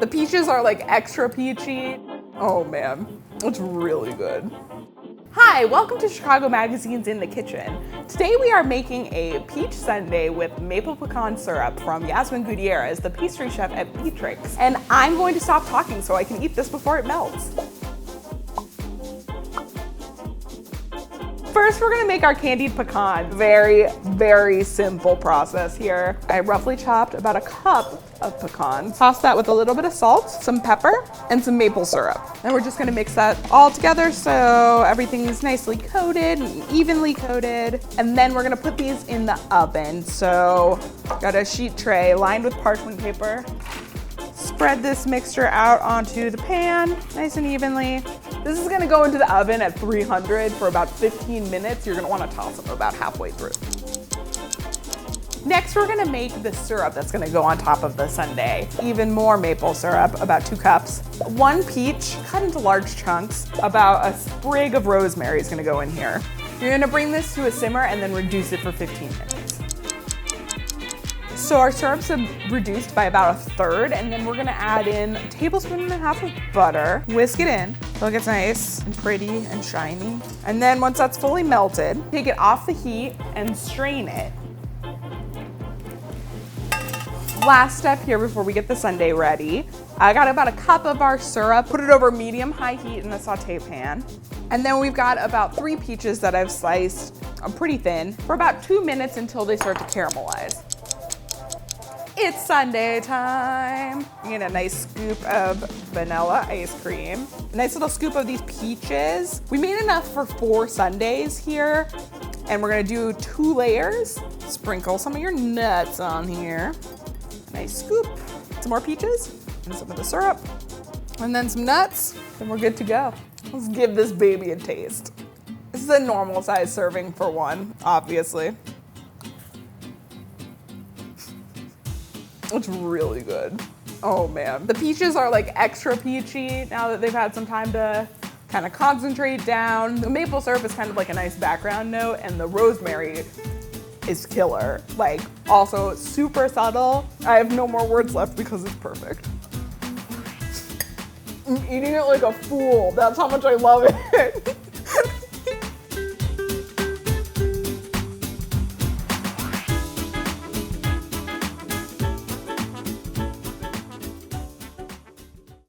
The peaches are like extra peachy. Oh man, it's really good. Hi, welcome to Chicago Magazine's In the Kitchen. Today we are making a peach sundae with maple pecan syrup from Yasmin Gutierrez, the pastry chef at Beatrix. And I'm going to stop talking so I can eat this before it melts. First, we're gonna make our candied pecan. Very, very simple process here. I roughly chopped about a cup of pecans. Toss that with a little bit of salt, some pepper, and some maple syrup. And we're just gonna mix that all together so everything is nicely coated and evenly coated. And then we're gonna put these in the oven. So, got a sheet tray lined with parchment paper. Spread this mixture out onto the pan, nice and evenly. This is gonna go into the oven at 300 for about 15 minutes. You're gonna wanna toss them about halfway through. Next, we're gonna make the syrup that's gonna go on top of the sundae. Even more maple syrup, about 2 cups. 1 peach, cut into large chunks. About a sprig of rosemary is gonna go in here. You're gonna bring this to a simmer and then reduce it for 15 minutes. So our syrup's reduced by about 1/3, and then we're gonna add in 1.5 tablespoons of butter, whisk it in till it gets nice and pretty and shiny. And then once that's fully melted, take it off the heat and strain it. Last step here before we get the sundae ready, I got about a cup of our syrup, put it over medium-high heat in a saute pan. And then we've got about 3 peaches that I've sliced pretty thin for about 2 minutes until they start to caramelize. It's sundae time. You get a nice scoop of vanilla ice cream. A nice little scoop of these peaches. We made enough for 4 sundaes here, and we're gonna do 2 layers. Sprinkle some of your nuts on here. Nice scoop. Some more peaches, and some of the syrup, and then some nuts, and we're good to go. Let's give this baby a taste. This is a normal size serving for 1, obviously. It's really good. Oh man. The peaches are like extra peachy now that they've had some time to kind of concentrate down. The maple syrup is kind of like a nice background note, and the rosemary is killer. Like, also super subtle. I have no more words left because it's perfect. I'm eating it like a fool. That's how much I love it.